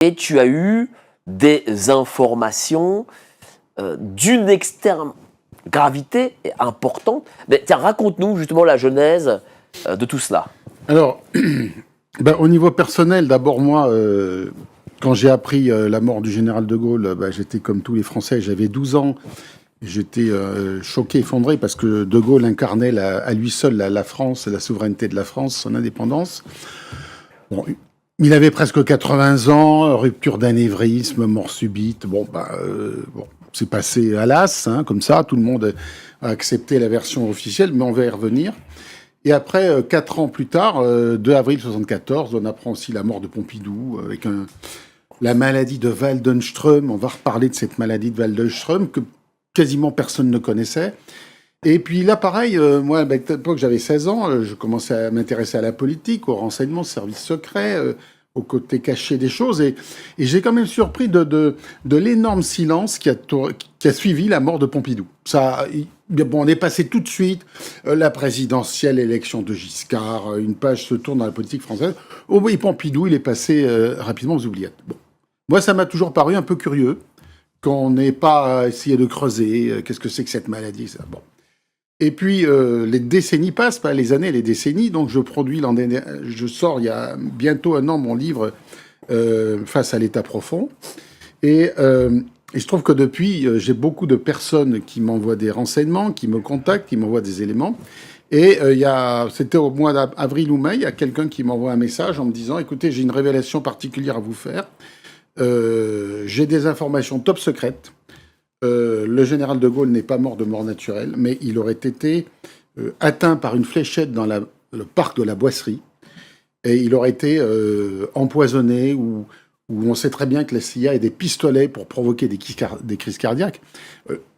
Et tu as eu des informations d'une extrême gravité importante. Mais tiens, raconte-nous justement la genèse de tout cela. Alors, au niveau personnel, d'abord moi, quand j'ai appris la mort du général de Gaulle, j'étais comme tous les Français, j'avais 12 ans. J'étais choqué, effondré, parce que de Gaulle incarnait à lui seul la France, la souveraineté de la France, son indépendance. Bon, il avait presque 80 ans, rupture d'anévrisme, mort subite. C'est passé à l'as, hein, comme ça. Tout le monde a accepté la version officielle, mais on va y revenir. Et après, 4 ans plus tard, 2 avril 74, on apprend aussi la mort de Pompidou, avec la maladie de Waldenström. On va reparler de cette maladie de Waldenström que quasiment personne ne connaissait. Et puis là, pareil, moi, à l'époque, j'avais 16 ans, je commençais à m'intéresser à la politique, au renseignement, au service secret, au côté caché des choses. Et j'ai quand même surpris de l'énorme silence qui a suivi la mort de Pompidou. On est passé tout de suite, la présidentielle, l'élection de Giscard, une page se tourne dans la politique française. Oh oui, Pompidou, il est passé rapidement aux oubliettes. Bon. Moi, ça m'a toujours paru un peu curieux qu'on n'ait pas essayé de creuser qu'est-ce que c'est que cette maladie, ça. Bon. Et puis, les décennies passent, pas les années, les décennies. Donc, je sors il y a bientôt 1 an mon livre Face à l'état profond. Et il se trouve que depuis, j'ai beaucoup de personnes qui m'envoient des renseignements, qui me contactent, qui m'envoient des éléments. Et c'était au mois d'avril ou mai, il y a quelqu'un qui m'envoie un message en me disant « Écoutez, j'ai une révélation particulière à vous faire. J'ai des informations top secrètes. Le général de Gaulle n'est pas mort de mort naturelle, mais il aurait été atteint par une fléchette dans le parc de la Boisserie, et il aurait été empoisonné, ou on sait très bien que la CIA a des pistolets pour provoquer des crises cardiaques.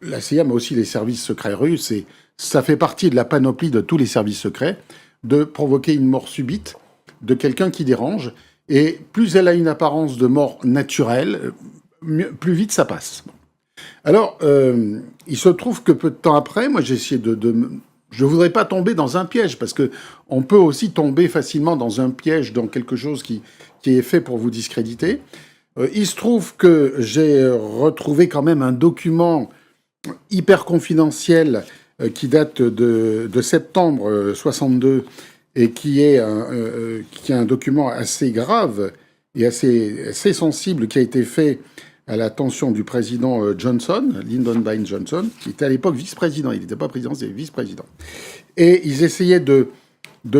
La CIA, mais aussi les services secrets russes, et ça fait partie de la panoplie de tous les services secrets, de provoquer une mort subite de quelqu'un qui dérange, et plus elle a une apparence de mort naturelle, plus vite ça passe. Alors, il se trouve que peu de temps après, moi j'ai essayé je voudrais pas tomber dans un piège, parce que on peut aussi tomber facilement dans un piège, dans quelque chose qui est fait pour vous discréditer. Il se trouve que j'ai retrouvé quand même un document hyper confidentiel qui date de septembre 62, et qui est un document assez grave et assez sensible, qui a été fait à l'attention du président Johnson, Lyndon Baines Johnson, qui était à l'époque vice-président. Il n'était pas président, c'était vice-président. Et ils essayaient de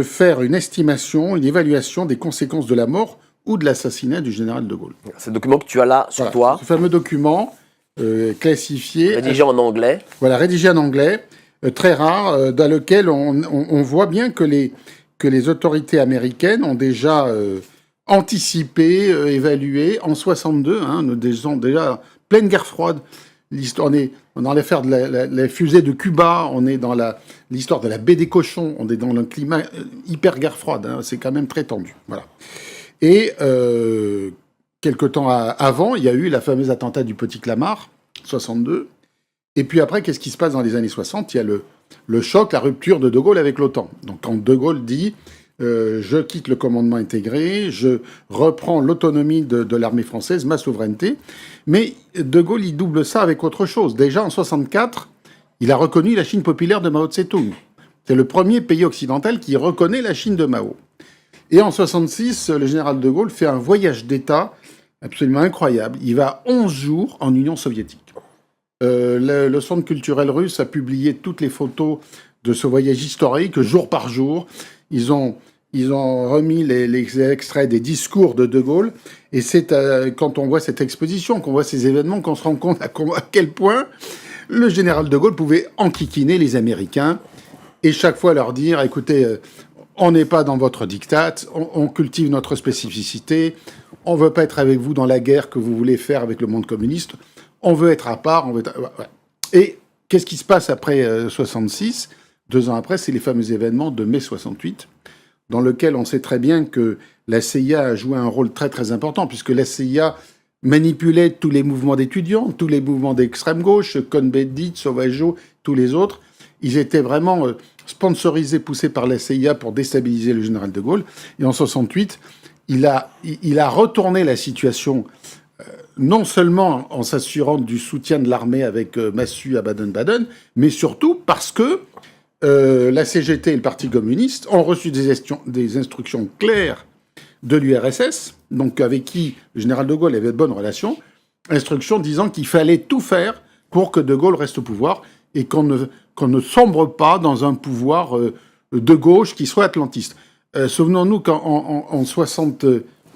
faire une estimation, une évaluation des conséquences de la mort ou de l'assassinat du général de Gaulle. C'est le document que tu as là sur toi. Ce fameux document classifié. Rédigé en anglais. Voilà, rédigé en anglais, très rare, dans lequel on voit bien que les autorités américaines ont déjà anticipé, évalué en 62, nous avons déjà pleine guerre froide. On est dans l'affaire de la fusée de Cuba, on est dans l'histoire de la baie des cochons, on est dans le climat hyper guerre froide, c'est quand même très tendu. Voilà. Et quelque temps avant, il y a eu la fameuse attentat du Petit Clamart, 62. Et puis après, qu'est-ce qui se passe dans les années 60 ? Il y a le choc, la rupture de Gaulle avec l'OTAN. Donc quand De Gaulle dit je quitte le commandement intégré, je reprends l'autonomie de l'armée française, ma souveraineté. Mais De Gaulle, il double ça avec autre chose. Déjà, en 64, il a reconnu la Chine populaire de Mao Tse-tung. C'est le premier pays occidental qui reconnaît la Chine de Mao. Et en 66, le général de Gaulle fait un voyage d'État absolument incroyable. Il va 11 jours en Union soviétique. Le Centre culturel russe a publié toutes les photos de ce voyage historique, jour par jour. Ils ont remis les extraits des discours de Gaulle. Et c'est quand on voit cette exposition, qu'on voit ces événements, qu'on se rend compte à quel point le général de Gaulle pouvait enquiquiner les Américains et chaque fois leur dire, écoutez, on n'est pas dans votre diktat, on cultive notre spécificité, on veut pas être avec vous dans la guerre que vous voulez faire avec le monde communiste, on veut être à part, Et qu'est-ce qui se passe après 66 ? 2 ans après, c'est les fameux événements de mai 68, dans lequel on sait très bien que la CIA a joué un rôle très très important, puisque la CIA manipulait tous les mouvements d'étudiants, tous les mouvements d'extrême gauche, Cohn-Bendit, Sauvageau, tous les autres. Ils étaient vraiment sponsorisés, poussés par la CIA pour déstabiliser le général de Gaulle. Et en 68, il a retourné la situation, non seulement en s'assurant du soutien de l'armée avec Massu à Baden-Baden, mais surtout parce que la CGT et le Parti communiste ont reçu des instructions claires de l'URSS, donc avec qui le général de Gaulle avait de bonnes relations, instructions disant qu'il fallait tout faire pour que de Gaulle reste au pouvoir et qu'on ne sombre pas dans un pouvoir de gauche qui soit atlantiste. Souvenons-nous qu'en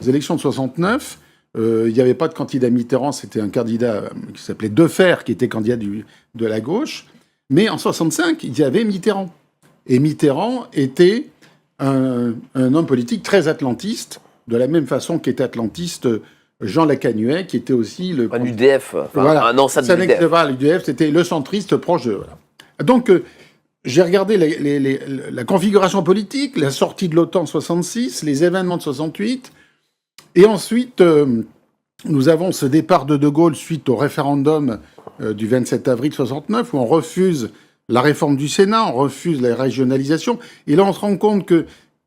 les élections de 69, il n'y avait pas de candidat Mitterrand, c'était un candidat qui s'appelait Defferre, qui était candidat de la gauche. Mais en 65, il y avait Mitterrand. Et Mitterrand était un homme politique très atlantiste, de la même façon qu'était atlantiste Jean Lacanuet, qui était aussi le... Un UDF, voilà. un ancêtre de l'UDF. L'UDF, c'était le centriste proche de... Voilà. Donc, j'ai regardé la configuration politique, la sortie de l'OTAN en 66, les événements de 68, et ensuite, nous avons ce départ de Gaulle suite au référendum du 27 avril 69, où on refuse la réforme du Sénat, on refuse la régionalisation, et là on se rend compte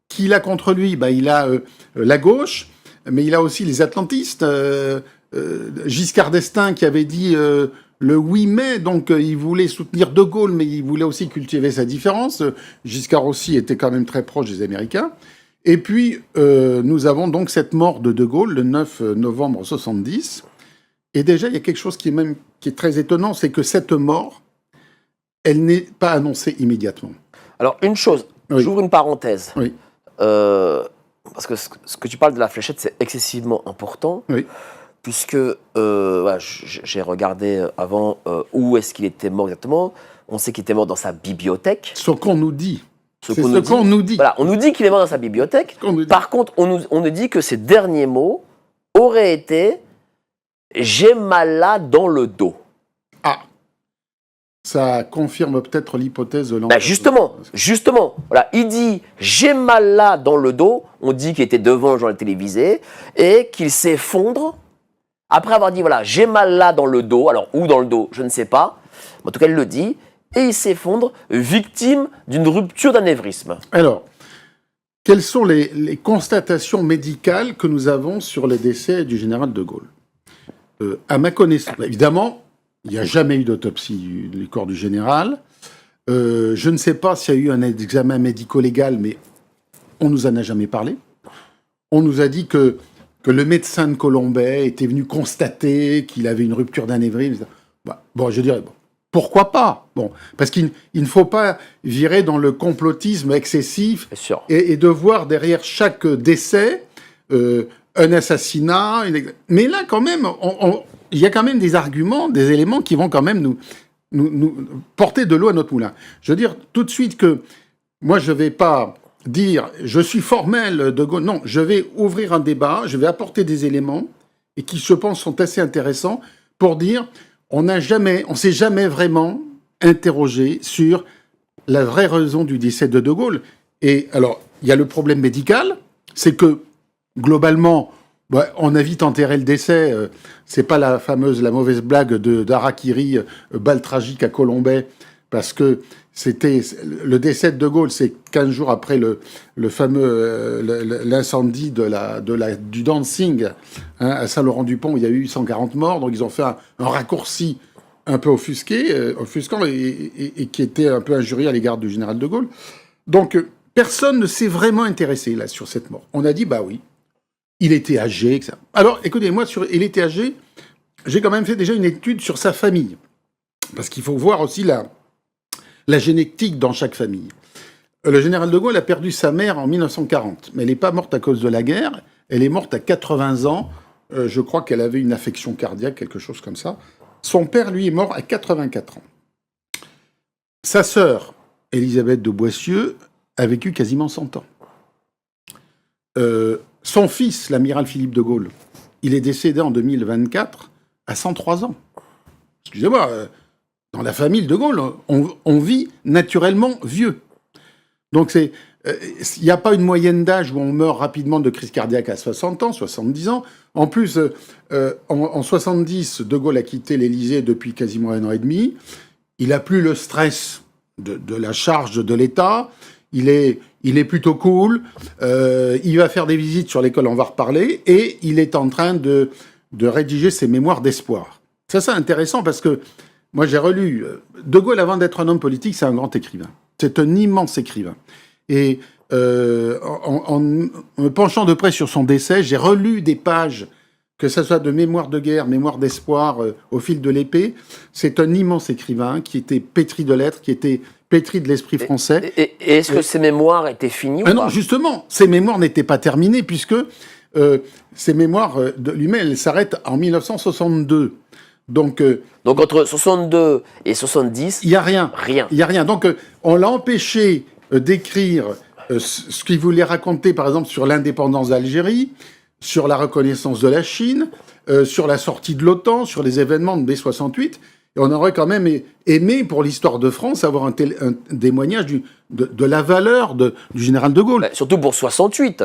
qu'il a contre lui, il a la gauche, mais il a aussi les atlantistes, Giscard d'Estaing qui avait dit le 8 mai, donc il voulait soutenir De Gaulle, mais il voulait aussi cultiver sa différence. Giscard aussi était quand même très proche des Américains. Et puis, nous avons donc cette mort de Gaulle, le 9 novembre 70. Et déjà, il y a quelque chose qui est très étonnant, c'est que cette mort, elle n'est pas annoncée immédiatement. Alors, une chose, oui. J'ouvre une parenthèse. Oui. Parce que ce que tu parles de la fléchette, c'est excessivement important. Oui. Puisque j'ai regardé avant où est-ce qu'il était mort exactement. On sait qu'il était mort dans sa bibliothèque. Ce qu'on nous dit. C'est ce qu'on nous dit. Voilà, on nous dit qu'il est mort dans sa bibliothèque. Par contre, on nous dit que ses derniers mots auraient été « j'ai mal là dans le dos ». Ah, ça confirme peut-être l'hypothèse de l'enquête. Justement. Voilà, il dit « j'ai mal là dans le dos ». On dit qu'il était devant le journal télévisé et qu'il s'effondre. Après avoir dit, voilà, j'ai mal là dans le dos, alors où dans le dos, je ne sais pas, en tout cas il le dit, et il s'effondre, victime d'une rupture d'anévrisme. Alors, quelles sont les constatations médicales que nous avons sur les décès du général de Gaulle ? À ma connaissance, évidemment, il n'y a jamais eu d'autopsie du corps du général. Je ne sais pas s'il y a eu un examen médico-légal, mais on ne nous en a jamais parlé. On nous a dit que le médecin de Colombey était venu constater qu'il avait une rupture d'anévrisme. Bon, je dirais, pourquoi pas ? Bon, parce qu'il ne faut pas virer dans le complotisme excessif et de voir derrière chaque décès un assassinat. Mais là, quand même, il y a quand même des arguments, des éléments qui vont quand même nous porter de l'eau à notre moulin. Je veux dire tout de suite que moi, je ne vais pas dire « je suis formel de Gaulle ». Non, je vais ouvrir un débat, je vais apporter des éléments et qui, je pense, sont assez intéressants pour dire on s'est jamais vraiment interrogé sur la vraie raison du décès de Gaulle. Et alors, il y a le problème médical, c'est que, globalement, on a vite enterré le décès. C'est pas la mauvaise blague d'Harakiri, balle tragique à Colombey, parce que c'était le décès de Gaulle, c'est 15 jours après le fameux l'incendie du Danzig à Saint-Laurent-du-Pont, où il y a eu 140 morts. Donc ils ont fait un raccourci un peu offusquant et qui était un peu injurieux à l'égard du général de Gaulle. Donc personne ne s'est vraiment intéressé là sur cette mort. On a dit oui, il était âgé, etc. Alors écoutez-moi, il était âgé, j'ai quand même fait déjà une étude sur sa famille, parce qu'il faut voir aussi la génétique dans chaque famille. Le général de Gaulle a perdu sa mère en 1940, mais elle n'est pas morte à cause de la guerre, elle est morte à 80 ans, je crois qu'elle avait une affection cardiaque, quelque chose comme ça. Son père, lui, est mort à 84 ans. Sa sœur, Élisabeth de Boissieu, a vécu quasiment 100 ans. Son fils, l'amiral Philippe de Gaulle, il est décédé en 2024 à 103 ans. Excusez-moi, dans la famille de Gaulle, on vit naturellement vieux. Donc il n'y a pas une moyenne d'âge où on meurt rapidement de crise cardiaque à 60 ans, 70 ans. En plus, en 70, De Gaulle a quitté l'Élysée depuis quasiment 1 an et demi. Il n'a plus le stress de la charge de l'État. Il est il est plutôt cool, il va faire des visites sur l'école, on va reparler, et il est en train de rédiger ses mémoires d'espoir. Ça, c'est intéressant parce que moi, j'ai relu De Gaulle, avant d'être un homme politique, c'est un grand écrivain. C'est un immense écrivain. Et en me penchant de près sur son décès, j'ai relu des pages, que ce soit de mémoires de guerre, mémoires d'espoir, au fil de l'épée. C'est un immense écrivain qui était pétri de lettres, qui était pétri de l'esprit français. Et est-ce que ces mémoires étaient finies ou pas? Non, justement, ces mémoires n'étaient pas terminées, puisque ces mémoires de lui-même, elles s'arrêtent en 1962. Donc entre 62 et 70, il n'y a rien. Rien. Il n'y a rien. Donc on l'a empêché d'écrire ce qu'il voulait raconter, par exemple, sur l'indépendance d'Algérie, sur la reconnaissance de la Chine, sur la sortie de l'OTAN, sur les événements de mai 68. Et on aurait quand même aimé, pour l'histoire de France, avoir un témoignage de la valeur du général de Gaulle. Surtout pour 68.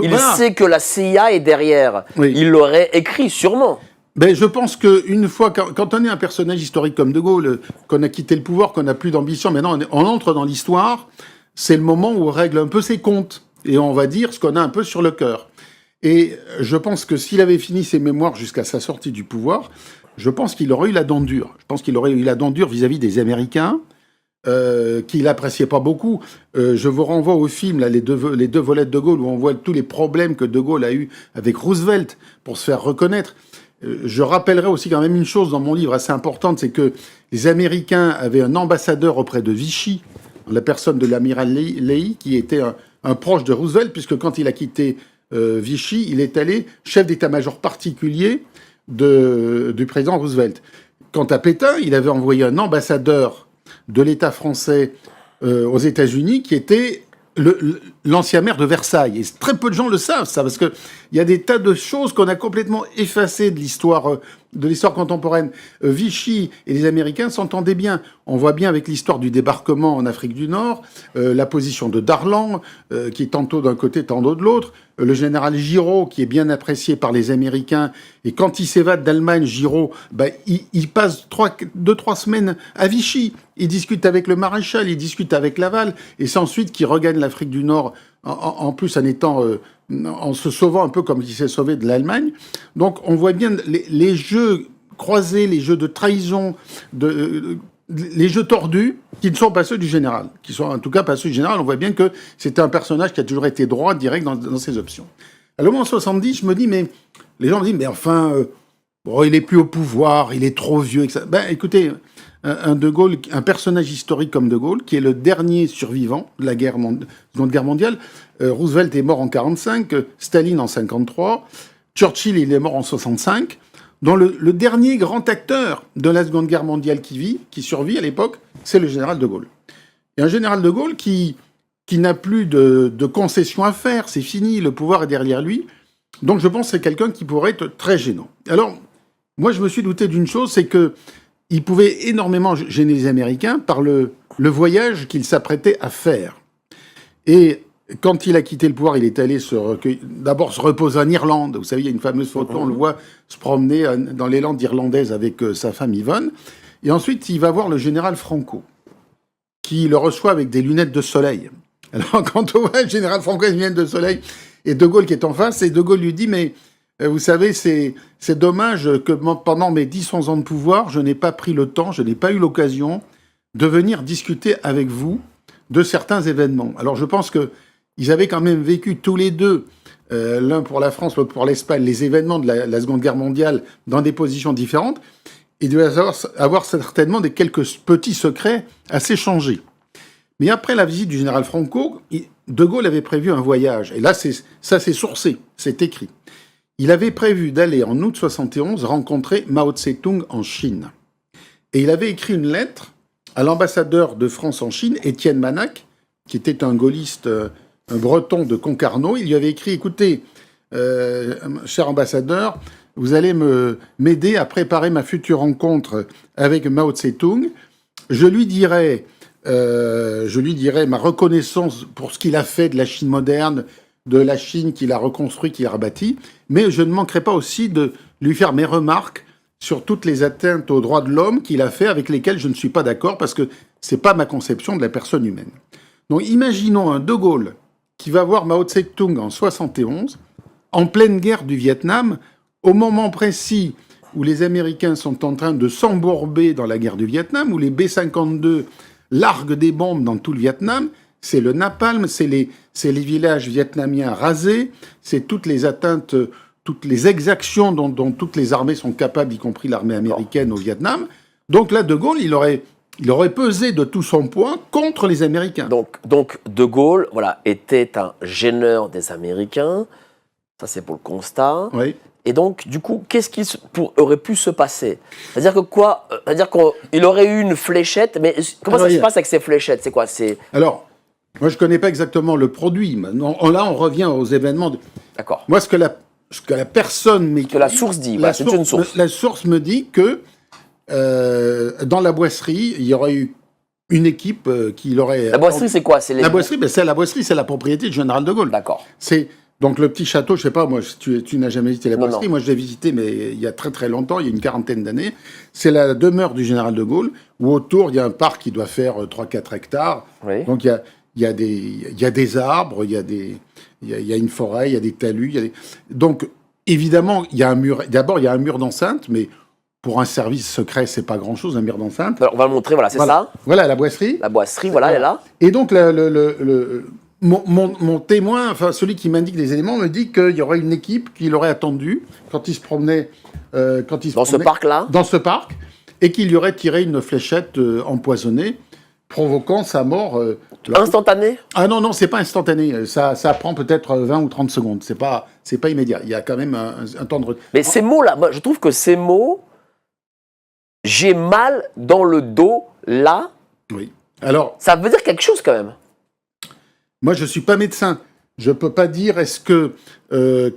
Il Voilà. sait que la CIA est derrière. Oui. Il l'aurait écrit, sûrement. Ben, je pense qu'une fois, quand on est un personnage historique comme De Gaulle, qu'on a quitté le pouvoir, qu'on n'a plus d'ambition, maintenant on entre dans l'histoire, c'est le moment où on règle un peu ses comptes. Et on va dire ce qu'on a un peu sur le cœur. Et je pense que s'il avait fini ses mémoires jusqu'à sa sortie du pouvoir, je pense qu'il aurait eu la dent dure. Je pense qu'il aurait eu la dent dure vis-à-vis des Américains, qu'il n'appréciait pas beaucoup. Je vous renvoie au film, là, les deux volets de Gaulle, où on voit tous les problèmes que De Gaulle a eu avec Roosevelt pour se faire reconnaître. Je rappellerai aussi quand même une chose dans mon livre assez importante, c'est que les Américains avaient un ambassadeur auprès de Vichy, la personne de l'amiral Leahy, qui était un proche de Roosevelt, puisque quand il a quitté Vichy, il est allé chef d'état-major particulier du président Roosevelt. Quant à Pétain, il avait envoyé un ambassadeur de l'État français aux États-Unis qui était l'ancien maire de Versailles. Et très peu de gens le savent, ça, parce que il y a des tas de choses qu'on a complètement effacées de l'histoire contemporaine. Vichy et les Américains s'entendaient bien. On voit bien avec l'histoire du débarquement en Afrique du Nord, la position de Darlan, qui est tantôt d'un côté, tantôt de l'autre, le général Giraud, qui est bien apprécié par les Américains, et quand il s'évade d'Allemagne, Giraud, il passe 2-3 semaines à Vichy. Il discute avec le maréchal, il discute avec Laval, et c'est ensuite qu'il regagne l'Afrique du Nord, en plus en se sauvant un peu comme il s'est sauvé de l'Allemagne. Donc on voit bien les jeux croisés, les jeux de trahison, les jeux tordus, qui ne sont pas ceux du général, qui sont en tout cas pas ceux du général. On voit bien que c'était un personnage qui a toujours été droit, direct dans ses options. Alors moi, en 70, je me dis, mais les gens me disent, mais enfin, il est plus au pouvoir, il est trop vieux, etc. Ben, écoutez, De Gaulle, un personnage historique comme De Gaulle, qui est le dernier survivant de la Seconde Guerre mondiale. Roosevelt est mort en 45, Staline en 53, Churchill, il est mort en 65. dont le dernier grand acteur de la Seconde Guerre mondiale qui survit à l'époque, c'est le général de Gaulle. Et un général de Gaulle qui n'a plus de concessions à faire, c'est fini, le pouvoir est derrière lui. Donc je pense que c'est quelqu'un qui pourrait être très gênant. Alors, moi je me suis douté d'une chose, c'est que il pouvait énormément gêner les Américains par le voyage qu'il s'apprêtait à faire. Et quand il a quitté le pouvoir, il est allé d'abord se reposer en Irlande. Vous savez, il y a une fameuse photo, on le voit se promener dans les Landes irlandaises avec sa femme Yvonne. Et ensuite, il va voir le général Franco, qui le reçoit avec des lunettes de soleil. Alors, quand on voit le général Franco avec des lunettes de soleil, et De Gaulle qui est en face, et De Gaulle lui dit, mais vous savez, c'est dommage que pendant mes 10-11 ans de pouvoir, je n'ai pas pris le temps, je n'ai pas eu l'occasion de venir discuter avec vous de certains événements. Alors, je pense que ils avaient quand même vécu tous les deux, l'un pour la France, l'autre pour l'Espagne, les événements de la Seconde Guerre mondiale dans des positions différentes. Ils devaient avoir certainement quelques petits secrets à s'échanger. Mais après la visite du général Franco, De Gaulle avait prévu un voyage. Et là, ça c'est sourcé, c'est écrit. Il avait prévu d'aller en août 71 rencontrer Mao Tse-tung en Chine. Et il avait écrit une lettre à l'ambassadeur de France en Chine, Étienne Manac, qui était un gaulliste, un breton de Concarneau. Il lui avait écrit, écoutez, cher ambassadeur, vous allez m'aider à préparer ma future rencontre avec Mao Tse-tung. Je lui dirai ma reconnaissance pour ce qu'il a fait de la Chine moderne, de la Chine qu'il a reconstruit, qu'il a rebâti, mais je ne manquerai pas aussi de lui faire mes remarques sur toutes les atteintes aux droits de l'homme qu'il a fait, avec lesquelles je ne suis pas d'accord, parce que c'est pas ma conception de la personne humaine. Donc imaginons un De Gaulle qui va voir Mao Tse-tung en 71, en pleine guerre du Vietnam, au moment précis où les Américains sont en train de s'embourber dans la guerre du Vietnam, où les B-52 larguent des bombes dans tout le Vietnam. C'est le napalm, c'est les villages vietnamiens rasés, c'est toutes les atteintes, toutes les exactions dont toutes les armées sont capables, y compris l'armée américaine au Vietnam. Donc là, De Gaulle, il aurait pesé de tout son poids contre les Américains. Donc De Gaulle, voilà, était un gêneur des Américains. Ça, c'est pour le constat. Oui. Et donc, du coup, qu'est-ce qui aurait pu se passer? C'est-à-dire que quoi? C'est-à-dire qu'il aurait eu une fléchette, mais comment ça se passe avec ces fléchettes? C'est quoi? Alors, moi, je ne connais pas exactement le produit. Maintenant, là, on revient aux événements. D'accord. Moi, ce que la personne... Mais que la source dit, c'est une source. La source me dit que dans la boisserie, il y aurait eu une équipe qui l'aurait... La boisserie, c'est quoi? La boisserie, c'est la propriété du général de Gaulle. D'accord. Donc le petit château, je sais pas, moi, tu n'as jamais visité la boisserie. Non. Moi, je l'ai visité, mais il y a très très longtemps, il y a une quarantaine d'années. C'est la demeure du général de Gaulle, où autour, il y a un parc qui doit faire 3-4 hectares. Oui. Donc il y a des arbres, il y a une forêt, il y a des talus. Donc, évidemment, il y a un mur. D'abord, il y a un mur d'enceinte, mais pour un service secret, c'est pas grand-chose, un mur d'enceinte. Alors, on va le montrer, voilà, c'est ça. Voilà, la boisserie. La boisserie, voilà, elle est là. Et donc, mon témoin, enfin celui qui m'indique les éléments, me dit qu'il y aurait une équipe qui l'aurait attendu quand il se promenait Dans ce parc-là. dans ce parc, et qu'il lui aurait tiré une fléchette empoisonnée, provoquant sa mort. Instantanée? Ah non, c'est pas instantané. Ça prend peut-être 20 ou 30 secondes. C'est pas immédiat. Il y a quand même un temps de... Mais ces mots-là, moi, je trouve que ces mots, j'ai mal dans le dos, là, Oui. Alors, ça veut dire quelque chose quand même. moi, je suis pas médecin. Je peux pas dire est-ce que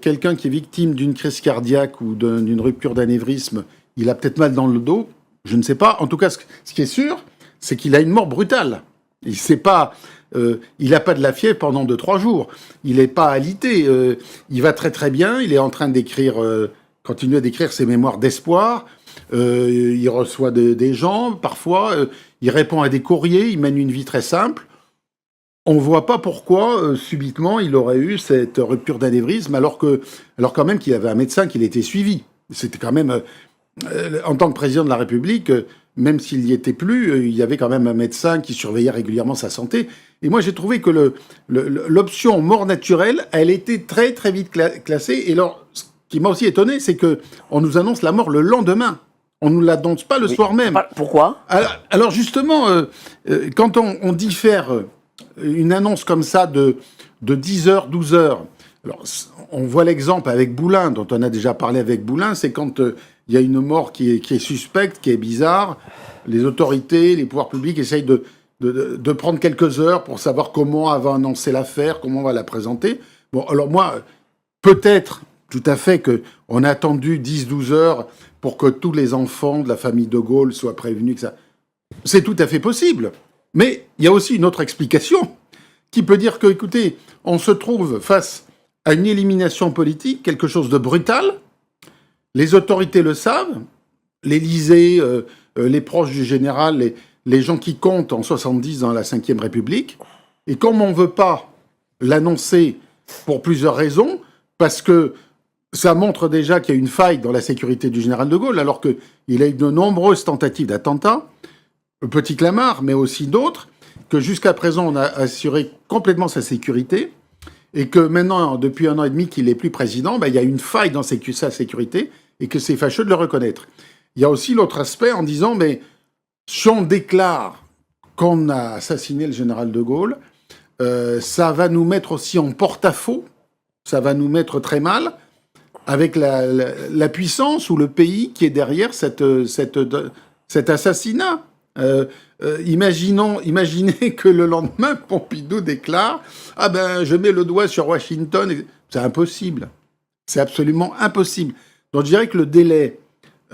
quelqu'un qui est victime d'une crise cardiaque ou d'une rupture d'anévrisme, il a peut-être mal dans le dos. Je ne sais pas. En tout cas, ce qui est sûr, c'est qu'il a une mort brutale. Il sait pas. Il n'a pas de la fièvre pendant 2-3 jours. Il n'est pas alité. Il va très très bien. Il est en train d'écrire, continue à d'écrire ses mémoires d'espoir. Il reçoit des gens parfois. Il répond à des courriers. Il mène une vie très simple. On ne voit pas pourquoi, subitement, il aurait eu cette rupture d'anévrisme, alors quand même qu'il avait un médecin qui l'était suivi. C'était quand même, en tant que président de la République, même s'il n'y était plus, il y avait quand même un médecin qui surveillait régulièrement sa santé. Et moi, j'ai trouvé que l'option mort naturelle, elle était très, très vite classée. Et alors, ce qui m'a aussi étonné, c'est qu'on nous annonce la mort le lendemain. On ne nous l'annonce pas le soir même. Pourquoi? Alors justement, quand on diffère... une annonce comme ça de 10 heures, 12 heures. Alors, on voit l'exemple avec Boulin, dont on a déjà parlé avec Boulin, c'est quand il y a une mort qui est suspecte, qui est bizarre, les autorités, les pouvoirs publics essayent de prendre quelques heures pour savoir comment va annoncer l'affaire, comment on va la présenter. Bon, alors moi, peut-être tout à fait qu'on a attendu 10-12 heures pour que tous les enfants de la famille de Gaulle soient prévenus. Que ça... C'est tout à fait possible. Mais il y a aussi une autre explication qui peut dire que, écoutez, on se trouve face à une élimination politique, quelque chose de brutal. Les autorités le savent, l'Élysée, les proches du général, les gens qui comptent en 70 dans la Ve République. Et comme on ne veut pas l'annoncer pour plusieurs raisons, parce que ça montre déjà qu'il y a une faille dans la sécurité du général de Gaulle, alors qu'il a eu de nombreuses tentatives d'attentats, le Petit Clamart, mais aussi d'autres, que jusqu'à présent, on a assuré complètement sa sécurité, et que maintenant, depuis 1 an et demi qu'il n'est plus président, il y a une faille dans sa sécurité, et que c'est fâcheux de le reconnaître. Il y a aussi l'autre aspect en disant, mais si on déclare qu'on a assassiné le général de Gaulle, ça va nous mettre aussi en porte-à-faux, ça va nous mettre très mal, avec la puissance ou le pays qui est derrière cet assassinat. Imaginez que le lendemain, Pompidou déclare « Ah ben, je mets le doigt sur Washington. » C'est impossible. C'est absolument impossible. Donc je dirais que le délai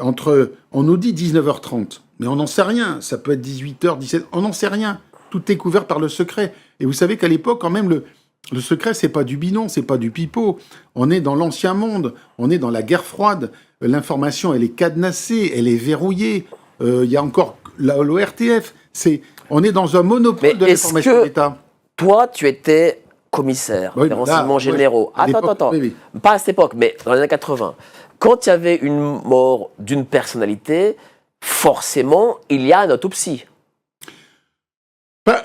entre... On nous dit 19h30, mais on n'en sait rien. Ça peut être 18h, 17h, on n'en sait rien. Tout est couvert par le secret. Et vous savez qu'à l'époque, quand même, le secret, c'est pas du bidon, c'est pas du pipeau. On est dans l'ancien monde, on est dans la guerre froide. L'information, elle est cadenassée, elle est verrouillée. Il y a encore l'ORTF. On est dans un monopole de l'information d'État. toi, tu étais commissaire Oui, des là, renseignements généraux. à l'époque, Attends. oui. Pas à cette époque, mais dans les années 80. Quand il y avait une mort d'une personnalité, forcément, il y a une autopsie.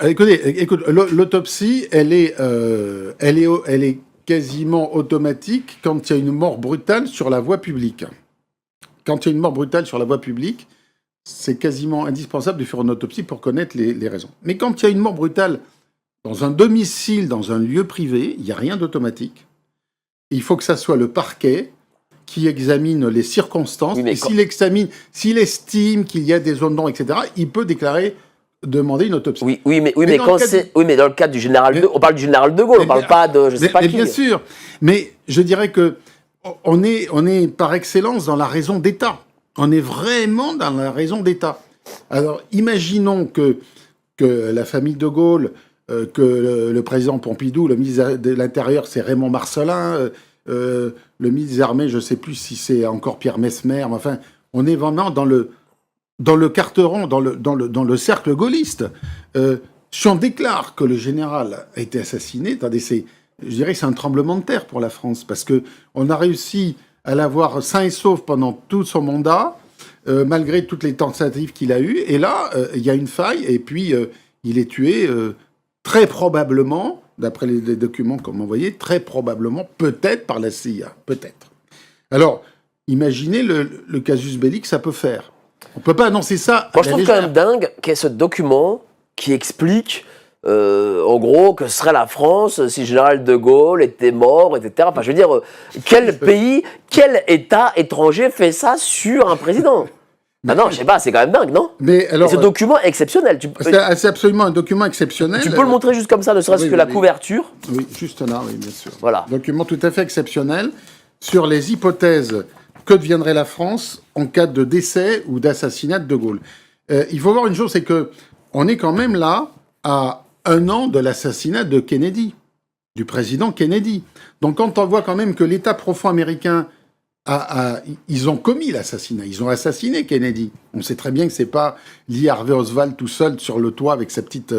Écoute, l'autopsie, elle est quasiment automatique quand il y a une mort brutale sur la voie publique. Quand il y a une mort brutale sur la voie publique, c'est quasiment indispensable de faire une autopsie pour connaître les raisons. Mais quand il y a une mort brutale dans un domicile, dans un lieu privé, il n'y a rien d'automatique. Il faut que ça soit le parquet qui examine les circonstances. Oui, mais et s'il estime qu'il y a des zones d'ombre, etc., il peut demander une autopsie. Oui, mais dans le cadre du général de Gaulle, on parle du général de Gaulle, on parle pas de je sais pas qui. Bien sûr, mais je dirais que on est par excellence dans la raison d'État. On est vraiment dans la raison d'État. Alors, imaginons que la famille de Gaulle, que le président Pompidou, le ministre de l'Intérieur, c'est Raymond Marcellin, le ministre des Armées, je ne sais plus si c'est encore Pierre Messmer, mais enfin, on est vraiment dans le carteron, dans le cercle gaulliste. Si on déclare que le général a été assassiné, je dirais que c'est un tremblement de terre pour la France, parce qu'on a réussi à l'avoir sain et sauf pendant tout son mandat, malgré toutes les tentatives qu'il a eues. Et là, il y a une faille, et puis il est tué très probablement, d'après les documents qu'on m'a envoyés, très probablement, peut-être par la CIA, peut-être. Alors, imaginez le casus belli que ça peut faire. On ne peut pas annoncer ça. Moi, je trouve quand même dingue qu'il y ait ce document qui explique, en gros, que ce serait la France si le général de Gaulle était mort, etc. Enfin, je veux dire, quel pays, quel État étranger fait ça sur un président? Ah non, je sais pas, c'est quand même dingue, non? Mais alors, et ce document est exceptionnel. C'est absolument un document exceptionnel. Tu peux le montrer juste comme ça, ne serait-ce que la couverture? Oui, juste là, oui, bien sûr. Voilà. Document tout à fait exceptionnel sur les hypothèses que deviendrait la France en cas de décès ou d'assassinat de Gaulle. Il faut voir une chose, c'est que on est quand même là à 1 an de l'assassinat de Kennedy, du président Kennedy. Donc quand on voit quand même que l'État profond américain ils ont commis l'assassinat, ils ont assassiné Kennedy. On sait très bien que c'est pas Lee Harvey Oswald tout seul sur le toit avec sa petite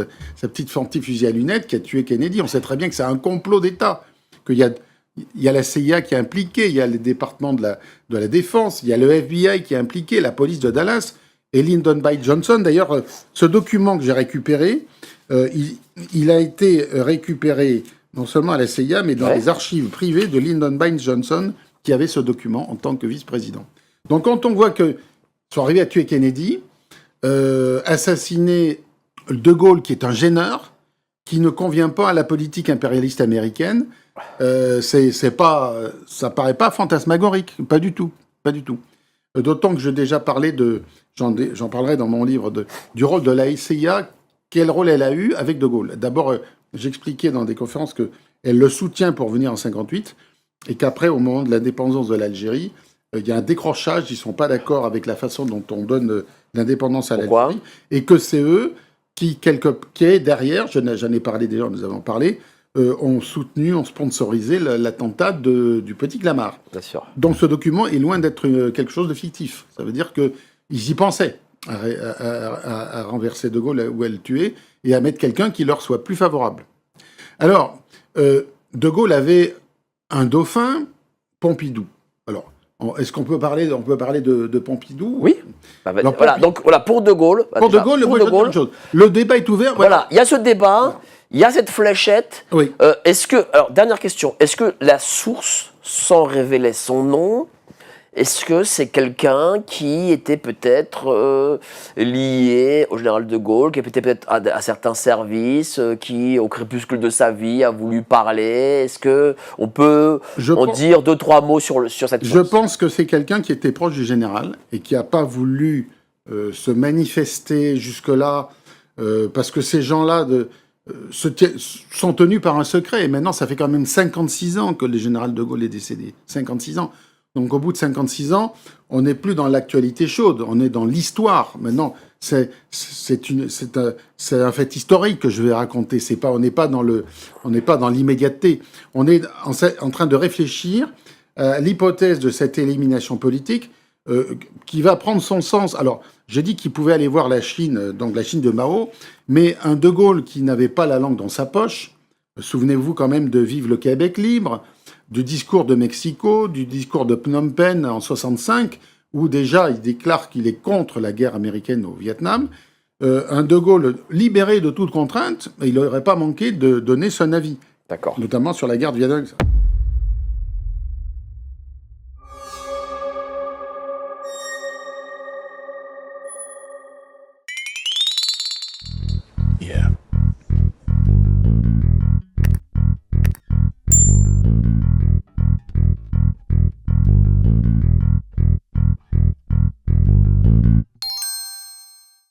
fusil à lunettes qui a tué Kennedy. On sait très bien que c'est un complot d'État, qu'il y a la CIA qui est impliquée, il y a le département de la défense, il y a le FBI qui est impliqué, la police de Dallas et Lyndon B. Johnson. D'ailleurs, ce document que j'ai récupéré, il a été récupéré non seulement à la CIA, mais dans les archives privées de Lyndon B. Johnson, qui avait ce document en tant que vice-président. Donc quand on voit qu'ils sont arrivés à tuer Kennedy, assassiner de Gaulle, qui est un gêneur, qui ne convient pas à la politique impérialiste américaine, ça paraît pas fantasmagorique, pas du tout. D'autant que j'ai déjà parlé j'en parlerai dans mon livre, du rôle de la CIA, quel rôle elle a eu avec de Gaulle. D'abord, j'expliquais dans des conférences qu'elle le soutient pour venir en 58, et qu'après, au moment de l'indépendance de l'Algérie, il y a un décrochage, ils ne sont pas d'accord avec la façon dont on donne l'indépendance à l'Algérie, et que c'est eux qui est derrière, j'en ai parlé déjà, nous avons parlé, ont soutenu, ont sponsorisé l'attentat du petit Clamart. Bien sûr. Donc ce document est loin d'être quelque chose de fictif. Ça veut dire qu'ils y pensaient à renverser de Gaulle ou à le tuer, et à mettre quelqu'un qui leur soit plus favorable. Alors, de Gaulle avait un dauphin, Pompidou. Alors, est-ce qu'on peut parler de Pompidou? Oui. Alors, voilà, donc voilà, pour de Gaulle. Pour de Gaulle, le débat est ouvert. Voilà, il y a ce débat, il y a cette fléchette. Oui. Alors, dernière question, est-ce que la source, sans révéler son nom, est-ce que c'est quelqu'un qui était peut-être lié au général de Gaulle, qui était peut-être à certains services, qui, au crépuscule de sa vie, a voulu parler? Est-ce qu'on peut dire 2-3 mots sur cette chose? Je pense que c'est quelqu'un qui était proche du général et qui n'a pas voulu se manifester jusque-là, parce que ces gens-là sont tenus par un secret. Et maintenant, ça fait quand même 56 ans que le général de Gaulle est décédé. 56 ans. Donc au bout de 56 ans, on n'est plus dans l'actualité chaude, on est dans l'histoire. Maintenant, c'est un fait historique que je vais raconter. On n'est pas dans l'immédiateté. On est en train de réfléchir à l'hypothèse de cette élimination politique qui va prendre son sens. Alors, j'ai dit qu'il pouvait aller voir la Chine, donc la Chine de Mao, mais un De Gaulle qui n'avait pas la langue dans sa poche, souvenez-vous quand même de Vive le Québec libre, du discours de Mexico, du discours de Phnom Penh en 65, où déjà il déclare qu'il est contre la guerre américaine au Vietnam. Un De Gaulle libéré de toute contrainte, il n'aurait pas manqué de donner son avis, D'accord. notamment sur la guerre du Vietnam. Yeah.